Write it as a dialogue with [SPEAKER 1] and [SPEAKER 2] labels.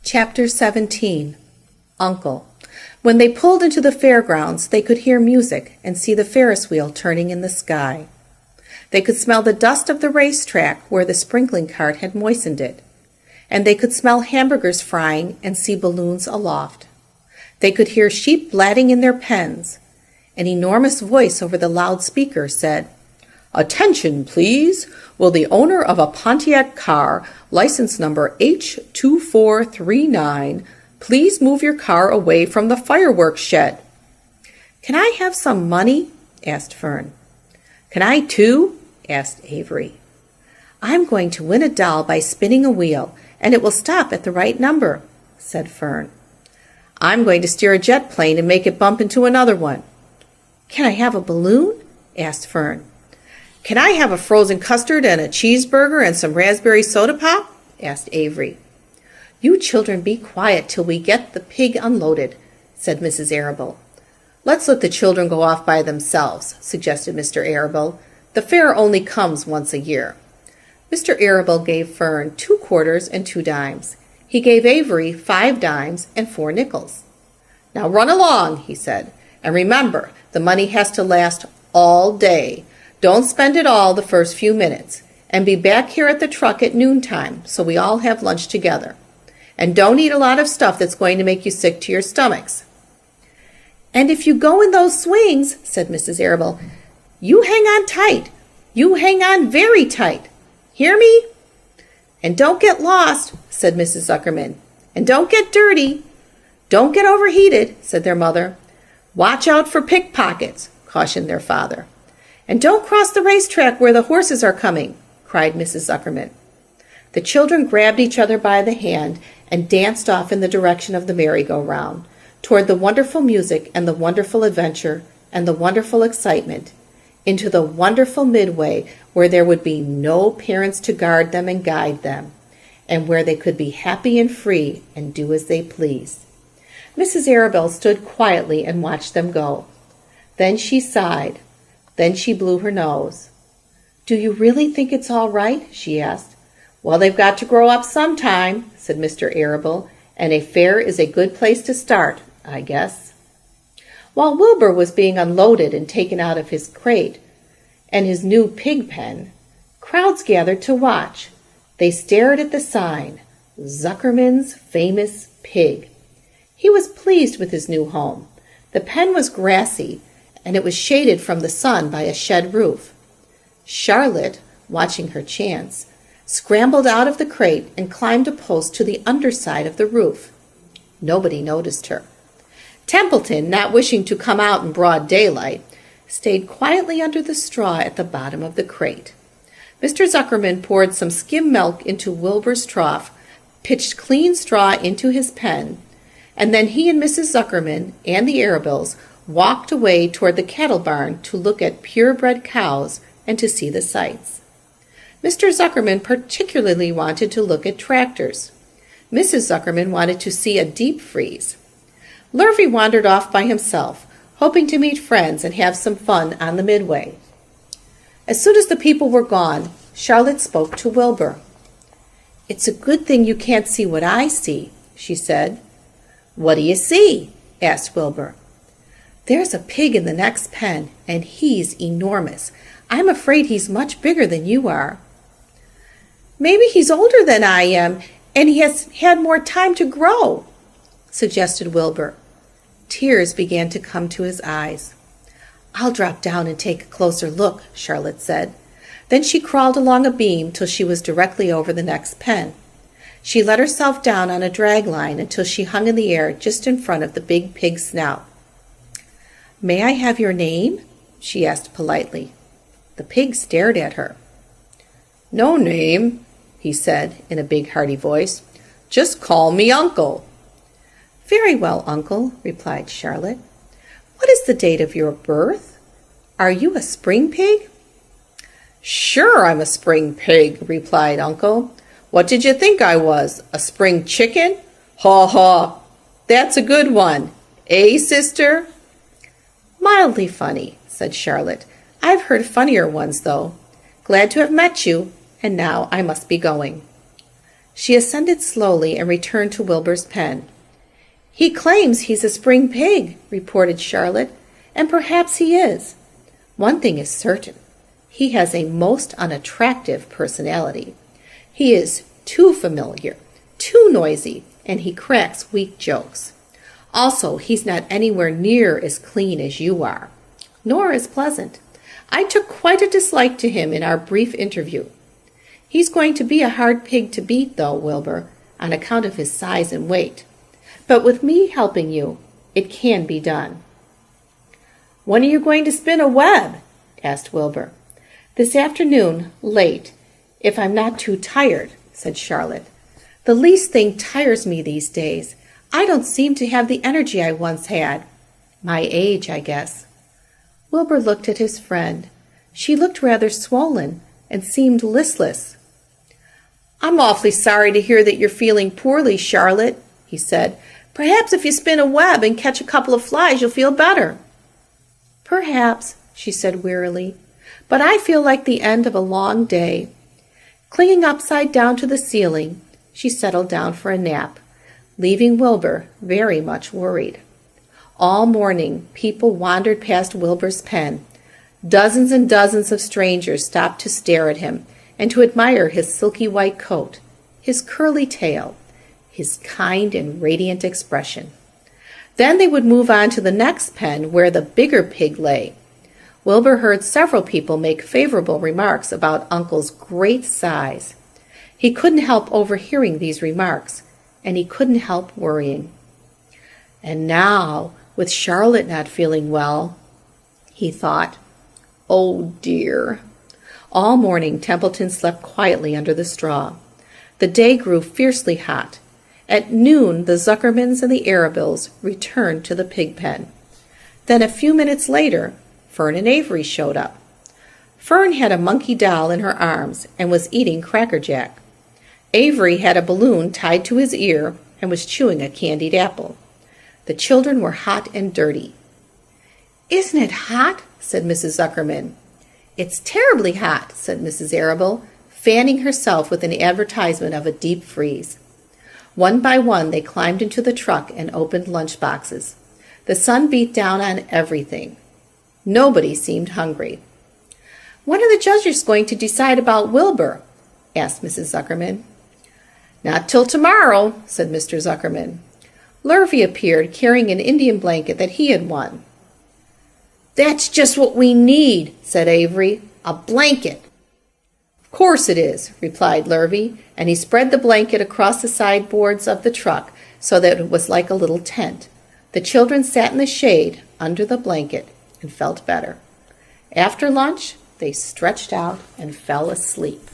[SPEAKER 1] Chapter 17. Uncle. When they pulled into the fairgrounds, they could hear music and see the Ferris wheel turning in the sky. They could smell the dust of the racetrack where the sprinkling cart had moistened it, and they could smell hamburgers frying and see balloons aloft. They could hear sheep blatting in their pens. An enormous voice over the loudspeaker said, "Attention, please! Will the owner of a Pontiac car, license number H2439, please move your car away from the fireworks shed?" "Can I have some money?" asked Fern. "Can I too?" asked Avery. "I'm going to win a doll by spinning a wheel, and it will stop at the right number," said Fern. "I'm going to steer a jet plane and make it bump into another one." "Can I have a balloon?" asked Fern. "Can I have a frozen custard and a cheeseburger and some raspberry soda pop?" asked Avery. "You children be quiet till we get the pig unloaded," said Mrs. Arable. "Let's let the children go off by themselves," suggested Mr. Arable. "The fair only comes once a year." Mr. Arable gave Fern 2 quarters and 2 dimes. He gave Avery 5 dimes and 4 nickels. "Now run along," he said, "and remember, the money has to last all day. Don't spend it all the first few minutes, and be back here at the truck at noontime so we all have lunch together. And don't eat a lot of stuff that's going to make you sick to your stomachs." "And if you go in those swings," said Mrs. Arable, "you hang on tight. You hang on very tight. Hear me?" "And don't get lost," said Mrs. Zuckerman. "And don't get dirty." "Don't get overheated," said their mother. "Watch out for pickpockets," cautioned their father. "And don't cross the racetrack where the horses are coming," cried Mrs. Zuckerman. The children grabbed each other by the hand and danced off in the direction of the merry-go-round, toward the wonderful music and the wonderful adventure and the wonderful excitement, into the wonderful midway where there would be no parents to guard them and guide them, and where they could be happy and free and do as they pleased. Mrs. Arable stood quietly and watched them go. Then she sighed. Then she blew her nose. "Do you really think it's all right?" she asked. "Well, they've got to grow up sometime," said Mr. Arable, "and a fair is a good place to start, I guess." While Wilbur was being unloaded and taken out of his crate and his new pig pen, crowds gathered to watch. They stared at the sign, "Zuckerman's Famous Pig." He was pleased with his new home. The pen was grassy, and it was shaded from the sun by a shed roof. Charlotte, watching her chance, scrambled out of the crate and climbed a post to the underside of the roof. Nobody noticed her. Templeton, not wishing to come out in broad daylight, stayed quietly under the straw at the bottom of the crate. Mr. Zuckerman poured some skim milk into Wilbur's trough, pitched clean straw into his pen, and then he and Mrs. Zuckerman and the Arabills walked away toward the cattle barn to look at purebred cows and to see the sights. Mr. Zuckerman particularly wanted to look at tractors. Mrs. Zuckerman wanted to see a deep freeze. Lurvy wandered off by himself, hoping to meet friends and have some fun on the midway. As soon as the people were gone, Charlotte spoke to Wilbur. "It's a good thing you can't see what I see," she said. "What do you see?" asked Wilbur. "There's a pig in the next pen, and he's enormous. I'm afraid he's much bigger than you are." "Maybe he's older than I am, and he has had more time to grow," suggested Wilbur. Tears began to come to his eyes. "I'll drop down and take a closer look," Charlotte said. Then she crawled along a beam till she was directly over the next pen. She let herself down on a drag line until she hung in the air just in front of the big pig's snout. "May I have your name?" she asked politely. The pig stared at her. "No name," he said in a big hearty voice. "Just call me Uncle." "Very well, Uncle," replied Charlotte. "What is the date of your birth? Are you a spring pig?" "Sure, I'm a spring pig," replied Uncle. "What did you think I was, a spring chicken? Haw, haw. That's a good one. Eh, sister?" "Mildly funny," said Charlotte. "I've heard funnier ones, though. Glad to have met you, and now I must be going." She ascended slowly and returned to Wilbur's pen. "He claims he's a spring pig," reported Charlotte, "and perhaps he is. One thing is certain. He has a most unattractive personality. He is too familiar, too noisy, and he cracks weak jokes. Also, he's not anywhere near as clean as you are, nor as pleasant. I took quite a dislike to him in our brief interview. He's going to be a hard pig to beat, though, Wilbur, on account of his size and weight. But with me helping you, it can be done." "When are you going to spin a web?" asked Wilbur. "This afternoon, late, if I'm not too tired," said Charlotte. "The least thing tires me these days. I don't seem to have the energy I once had. My age, I guess." Wilbur looked at his friend. She looked rather swollen and seemed listless. "I'm awfully sorry to hear that you're feeling poorly, Charlotte," he said. "Perhaps if you spin a web and catch a couple of flies, you'll feel better." "Perhaps," she said wearily, "but I feel like the end of a long day." Clinging upside down to the ceiling, she settled down for a nap, leaving Wilbur very much worried. All morning, people wandered past Wilbur's pen. Dozens and dozens of strangers stopped to stare at him and to admire his silky white coat, his curly tail, his kind and radiant expression. Then they would move on to the next pen where the bigger pig lay. Wilbur heard several people make favorable remarks about Uncle's great size. He couldn't help overhearing these remarks, and he couldn't help worrying. And now, with Charlotte not feeling well, he thought, "Oh dear." All morning Templeton slept quietly under the straw. The day grew fiercely hot. At noon the Zuckermans and the Arabills returned to the pig pen. Then a few minutes later, Fern and Avery showed up. Fern had a monkey doll in her arms and was eating Cracker Jack. Avery had a balloon tied to his ear and was chewing a candied apple. The children were hot and dirty. "Isn't it hot?" said Mrs. Zuckerman. "It's terribly hot," said Mrs. Arabill, fanning herself with an advertisement of a deep freeze. One by one they climbed into the truck and opened lunch boxes. The sun beat down on everything. Nobody seemed hungry. "When are the judges going to decide about Wilbur?" asked Mrs. Zuckerman. "Not till tomorrow," said Mr. Zuckerman. Lurvy appeared carrying an Indian blanket that he had won. "That's just what we need," said Avery. "A blanket." "Of course it is," replied Lurvy, and he spread the blanket across the sideboards of the truck so that it was like a little tent. The children sat in the shade under the blanket and felt better. After lunch, they stretched out and fell asleep.